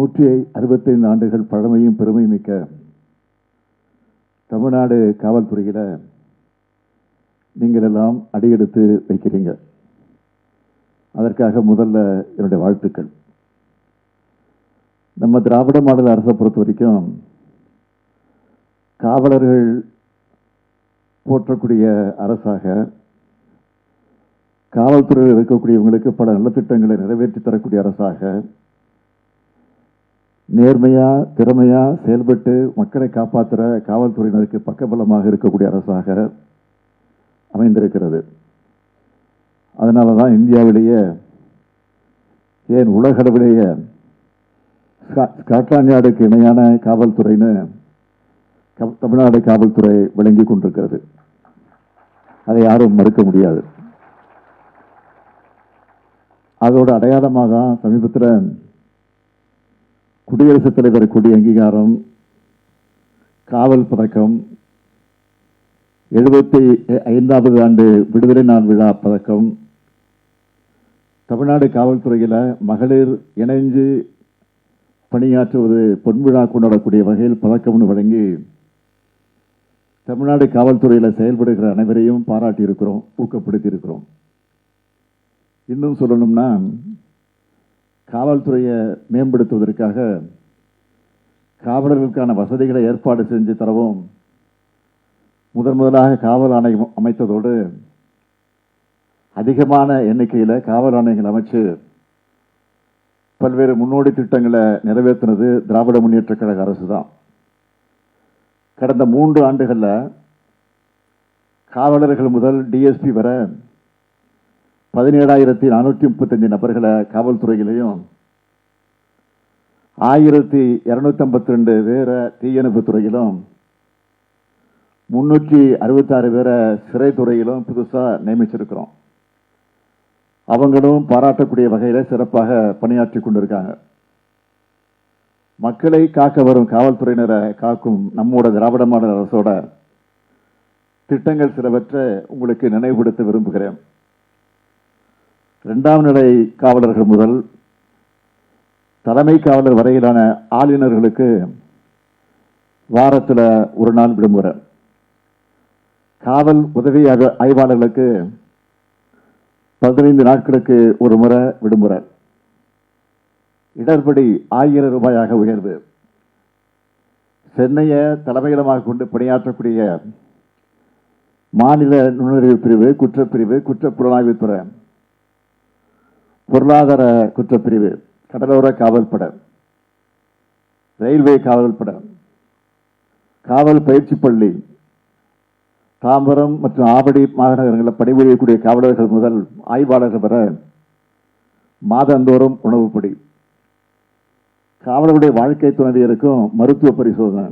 165 ஆண்டுகள் பழமையும் பெருமை மிக்க தமிழ்நாடு காவல்துறையில் நீங்கள் எல்லாம் அடியெடுத்து வைக்கிறீங்க. அதற்காக முதல்ல என்னுடைய வாழ்த்துக்கள். நம்ம திராவிட மாடல் அரசை பொறுத்த வரைக்கும் காவலர்கள் போற்றக்கூடிய அரசாக, காவல்துறையில் இருக்கக்கூடியவங்களுக்கு பல நலத்திட்டங்களை நிறைவேற்றி தரக்கூடிய அரசாக, நேர்மையா திறமையா செயல்பட்டு மக்களை காப்பாற்றுற காவல்துறையினருக்கு பக்கபலமாக இருக்கக்கூடிய அரசாக அமைந்திருக்கிறது. அதனால தான் இந்தியாவிலேயே, ஏன் உலகளவிலேயே ஸ்காட்லாந்து யார்டுக்கு இணையான காவல்துறைன்னு தமிழ்நாடு காவல்துறை விளங்கி கொண்டிருக்கிறது. அதை யாரும் மறுக்க முடியாது. அதோட அடையாளமாக தான் சமீபத்தில் குடியரசுத் தலைவர் கொடி அங்கீகாரம், காவல் பதக்கம், 75வது ஆண்டு விடுதலை நாள் விழா பதக்கம், தமிழ்நாடு காவல்துறையில் மகளிர் இணைந்து பணியாற்றுவது பொன்விழா கொண்டாடக்கூடிய வகையில் பதக்கம்னு வழங்கி தமிழ்நாடு காவல்துறையில் செயல்படுகிற அனைவரையும் பாராட்டியிருக்கிறோம், ஊக்கப்படுத்தியிருக்கிறோம். இன்னும் சொல்லணும்னா, காவல்துறையை மேம்படுத்துவதற்காக காவலர்களுக்கான வசதிகளை ஏற்பாடு செஞ்சு தரவும் முதலாக காவல் ஆணையம் அமைத்ததோடு அதிகமான எண்ணிக்கையில் காவல் ஆணையங்கள் அமைச்சு பல்வேறு முன்னோடி திட்டங்களை நிறைவேற்றினது திராவிட முன்னேற்ற கழக அரசு தான். கடந்த 3 ஆண்டுகளில் காவலர்கள் முதல் டிஎஸ்பி வர 17,435 நபர்களை காவல்துறையிலையும், 1,252 பேரை தீயணைப்பு துறையிலும், 366 பேரை சிறைத்துறையிலும் புதுசாக நியமிச்சிருக்கிறோம். அவங்களும் பாராட்டக்கூடிய வகையில் சிறப்பாக பணியாற்றி கொண்டிருக்காங்க. மக்களை காக்க வரும் காவல்துறையினரை காக்கும் நம்மோட திராவிட மாடல் அரசோட திட்டங்கள் சிலவற்றை உங்களுக்கு நினைவுபடுத்த விரும்புகிறேன். 2ஆம் நிலை காவலர்கள் முதல் தலைமை காவலர் வரையிலான ஆளுநர்களுக்கு வாரத்தில் 1 நாள் விடுமுறை, காவல் உதவி ஆய்வாளர்களுக்கு 15 நாட்களுக்கு 1 முறை விடுமுறை, இடர்படி 1000 ரூபாயாக உயர்வு, சென்னையை தலைமையிடமாக கொண்டு பணியாற்றக்கூடிய மாநில நுண்ணறிவு பிரிவு, குற்றப்பிரிவு, குற்றப்புலனாய்வுத்துறை, பொருளாதார குற்றப்பிரிவு, கடலோர காவல்படை, ரயில்வே காவல்படை, காவல் பயிற்சி பள்ளி, தாம்பரம் மற்றும் ஆவடி மாநகரங்களில் பணிபுரியக்கூடிய காவலர்கள் முதல் ஆய்வாளர்கள் வர மாதந்தோறும் உணவுப்படி, காவலருடைய வாழ்க்கை துணைவியருக்கும் மருத்துவ பரிசோதனை,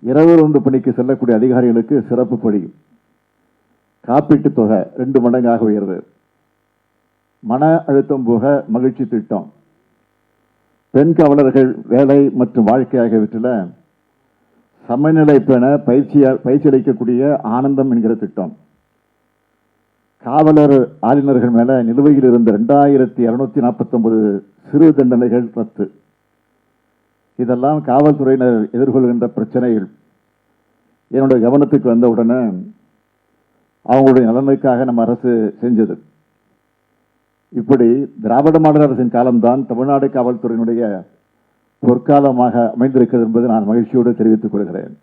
இரவு ரோந்து பணிக்கு செல்லக்கூடிய அதிகாரிகளுக்கு சிறப்பு படி, காப்பீட்டு தொகை 2 மடங்காக உயர்வு, மன அழுத்தம் போக மகிழ்ச்சி திட்டம், பெண் காவலர்கள் வேலை மற்றும் வாழ்க்கை ஆகியவற்றில் சமநிலை பெற பயிற்சி அளிக்கக்கூடிய ஆனந்தம் என்கிற திட்டம், காவலர் ஆளுநர்கள் மேல நிலுவையில் இருந்த 2249 சிறு தண்டனைகள் ரத்து. இதெல்லாம் காவல்துறையினர் எதிர்கொள்கின்ற பிரச்சனைகள் என்னுடைய கவனத்துக்கு வந்தவுடனே அவங்களுடைய நலனுக்காக நம்ம அரசு செஞ்சது. இப்படி திராவிட மாடல் அரசின் காலம்தான் தமிழ்நாடு காவல்துறையினுடைய பொற்காலமாக அமைந்திருக்கிறது என்பதை நான் மகிழ்ச்சியோடு தெரிவித்துக் கொள்கிறேன்.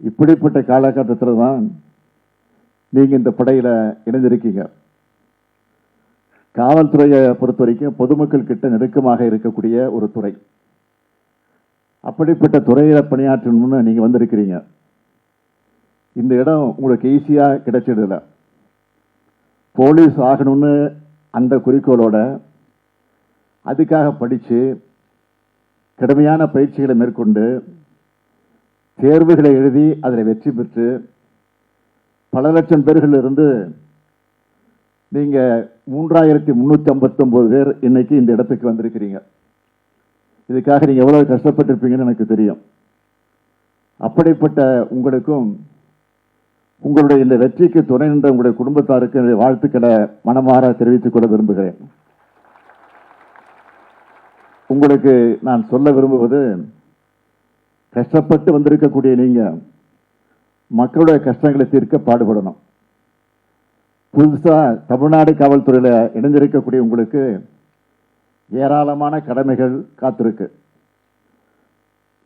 இப்படிப்பட்ட காலகட்டத்தில் தான் நீங்க இந்த படையில இணைந்திருக்கீங்க. காவல்துறையை பொறுத்த வரைக்கும் பொதுமக்கள் கிட்ட நெருக்கமாக இருக்கக்கூடிய ஒரு துறை. அப்படிப்பட்ட துறையில பணியாற்றணும்னு நீங்க வந்திருக்கிறீங்க. இந்த இடம் உங்களுக்கு ஈஸியா கிடைச்சிடல. போலீஸ் ஆகணும்னு அந்த குறிக்கோளோட அதுக்காக படிச்சு கடுமையான பயிற்சிகளை மேற்கொண்டு தேர்வுகளை எழுதி அதில் வெற்றி பெற்று பல லட்சம் பேர்கள் இருந்து நீங்க 3,359 பேர் இன்னைக்கு இந்த இடத்துக்கு வந்திருக்கிறீங்க. இதுக்காக நீங்க எவ்வளவு கஷ்டப்பட்டிருப்பீங்கன்னு எனக்கு தெரியும். அப்படிப்பட்ட உங்களுக்கும் உங்களுடைய இந்த வெற்றிக்கு துணை நின்ற உங்களுடைய குடும்பத்தாருக்கு வாழ்த்துக்களை மனமாற தெரிவித்துக் கொள்ள விரும்புகிறேன். உங்களுக்கு நான் சொல்ல விரும்புவது, கஷ்டப்பட்டு வந்திருக்கக்கூடிய நீங்க மக்களுடைய கஷ்டங்களை தீர்க்க பாடுபடணும். புதுசா தமிழ்நாடு காவல்துறையில இணைந்திருக்கக்கூடிய உங்களுக்கு ஏராளமான கடமைகள் காத்திருக்கு.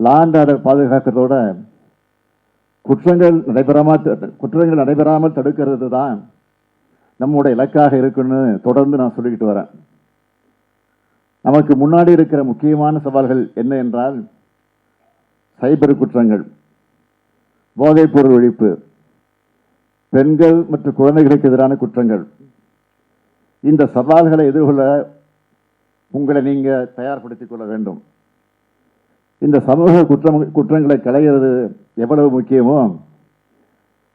லா அண்ட் ஆர்டர் பாதுகாக்கிறதோட குற்றங்கள் நடைபெறாமல் தடுக்கிறது தான் நம்முடைய இலக்காக இருக்குன்னு தொடர்ந்து நான் சொல்லிக்கிட்டு வரேன். நமக்கு முன்னாடி இருக்கிற முக்கியமான சவால்கள் என்ன என்றால், சைபர் குற்றங்கள், போதைப் பொருள் ஒழிப்பு, பெண்கள் மற்றும் குழந்தைகளுக்கு எதிரான குற்றங்கள். இந்த சவால்களை எதிர்கொள்ள உங்களை நீங்க தயார்படுத்திக் கொள்ள வேண்டும். இந்த சமூக குற்றங்களை களைகிறது எவ்வளவு முக்கியமோ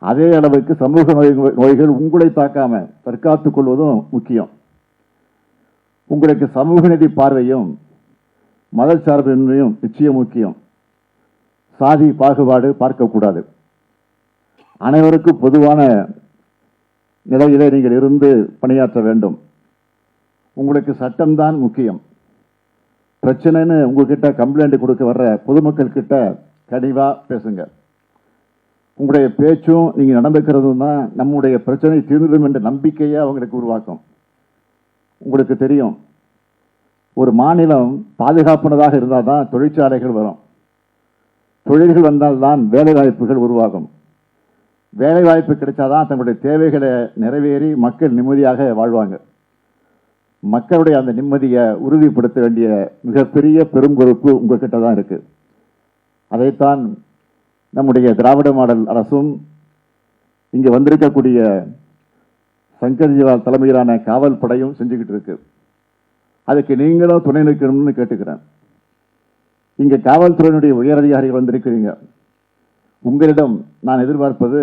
அதே அளவுக்கு சமூக நோய்கள் உங்களை தாக்காம தற்காத்துக் கொள்வதும் முக்கியம். உங்களுக்கு சமூக நீதி பார்வையும் மதச்சார்பின்மையும் நிச்சயம் முக்கியம். சாதி பாகுபாடு பார்க்கக்கூடாது. அனைவருக்கும் பொதுவான நிலையிலே நீங்கள் இருந்து பணியாற்ற வேண்டும். உங்களுக்கு சட்டம்தான் முக்கியம். பிரச்சனைன்னு உங்ககிட்ட கம்ப்ளைண்ட் கொடுக்க வர்ற பொதுமக்கள் கிட்ட கனிவா பேசுங்க. உங்களுடைய பேச்சும் நீங்க நடந்துக்கிறதும் தான் நம்முடைய பிரச்சனை தீர்ந்துடும் என்ற நம்பிக்கையை அவங்களுக்கு உருவாக்கும். உங்களுக்கு தெரியும், ஒரு மாநிலம் பாதுகாப்பானதாக இருந்தால் தான் தொழிற்சாலைகள் வரும். தொழில்கள் வந்தால்தான் வேலை வாய்ப்புகள் உருவாகும். வேலை வாய்ப்பு கிடைச்சாதான் தங்களுடைய தேவைகளை நிறைவேறி மக்கள் நிம்மதியாக வாழ்வாங்க. மக்களுடைய அந்த நிம்மதியை உறுதிப்படுத்த வேண்டிய மிகப்பெரிய பெரும் பொறுப்பு உங்ககிட்ட தான் இருக்கு. அதைத்தான் நம்முடைய திராவிட மாடல் அரசும் இங்க வந்திருக்கக்கூடிய சங்கர் ஜிவால் தலைமையிலான காவல் படையும் செஞ்சுக்கிட்டு இருக்கு. அதுக்கு நீங்களும் துணை நிற்கணும்னு கேட்டுக்கிறேன். இங்க காவல்துறையினுடைய உயரதிகாரிகள் வந்திருக்கிறீங்க. உங்களிடம் நான் எதிர்பார்ப்பது,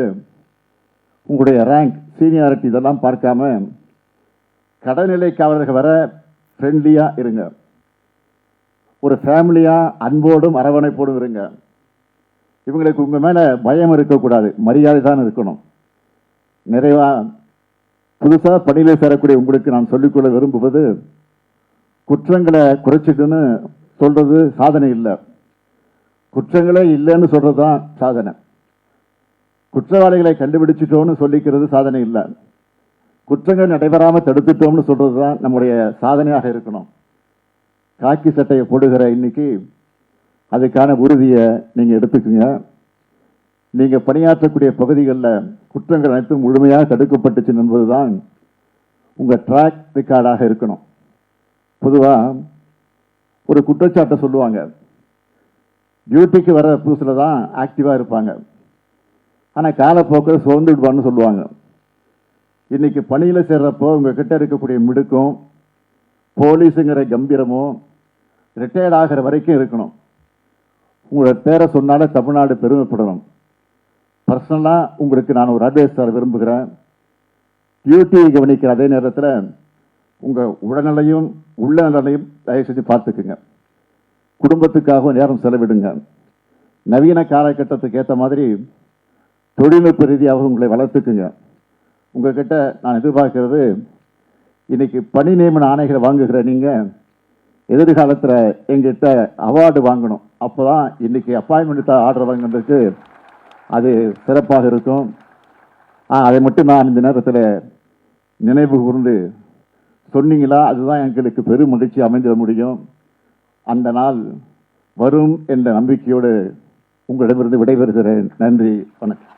உங்களுடைய ரேங்க், சீனியாரிட்டி இதெல்லாம் பார்க்காம கடைநிலை காவலர்கள் வர ஃப்ரெண்ட்லியா இருங்க. ஒரு ஃபேமிலியா அன்போடும் அரவணைப்போடும் இருங்க. இவங்களுக்கு உங்க மேல பயம் இருக்கக்கூடாது, மரியாதை தான் இருக்கணும். நிறைவா புதுசா பணியில சேரக்கூடிய உங்களுக்கு நான் சொல்லிக்கொள்ள விரும்புவது, குற்றங்களை குறைச்சிட்டுன்னு சொல்றது சாதனை இல்லை, குற்றங்களே இல்லைன்னு சொல்றதுதான் சாதனை. குற்றவாளிகளை கண்டுபிடிச்சிட்டோம்னு சொல்லிக்கிறது சாதனை இல்லை, குற்றங்கள் நடைபெறாம தடுத்துட்டோம்னு சொல்றதுதான் நம்முடைய சாதனையாக இருக்கணும். காக்கி சட்டையை போடுகிற இன்னைக்கு அதுக்கான உறுதியை நீங்க எடுத்துக்குங்க. நீங்க பணியாற்றக்கூடிய பகுதிகளில் குற்றங்கள் அனைத்தும் முழுமையாக தடுக்கப்பட்டுச்சு என்பதுதான் உங்க ட்ராக் ரெக்கார்டாக இருக்கணும். பொதுவா ஒரு குற்றச்சாட்டை சொல்லுவாங்க, டியூட்டிக்கு வர புதுசுல தான் ஆக்டிவா இருப்பாங்க, ஆனா காலப்போக்கில் சோர்ந்துடுவான்னு சொல்லுவாங்க. இன்னைக்கு பணியில சேர்றப்போ உங்ககிட்ட இருக்கக்கூடிய மிடுக்கும் போலீஸுங்கிற கம்பீரமும் ரிட்டையர்ட் ஆகிற வரைக்கும் இருக்கணும். உங்களோட பேரை சொன்னாலே தமிழ்நாடு பெருமைப்படணும். பர்சனலா உங்களுக்கு நான் ஒரு அட்வைஸ் தர விரும்புகிறேன். டியூட்டியை கவனிக்கிற அதே நேரத்தில் உங்க உடல்நிலையும் உள்ள நலனையும் தயவு செஞ்சு பார்த்துக்குங்க. குடும்பத்துக்காக நேரம் செலவிடுங்க. நவீன காலகட்டத்துக்கு ஏற்ற மாதிரி தொழில்நுட்ப ரீதியாக உங்களை வளர்த்துக்குங்க. உங்ககிட்ட நான் எதிர்பார்க்கிறது, இன்னைக்கு பணி நியமன ஆணைகளை வாங்குகிற நீங்க எதிர்காலத்தில் எங்கிட்ட அவார்டு வாங்கணும். அப்போதான் இன்னைக்கு அப்பாயின்மெண்ட் ஆர்டர் வாங்குறதுக்கு அது சிறப்பாக இருக்கும். அதை மட்டும் நான் இந்த நேரத்தில் நினைவு கூர்ந்து சொன்னீங்களா, அதுதான் எங்களுக்கு பெரும் மகிழ்ச்சி அமைந்திட முடியும். அந்த நாள் வரும் என்ற நம்பிக்கையோடு உங்களிடமிருந்து விடைபெறுகிறேன். நன்றி, வணக்கம்.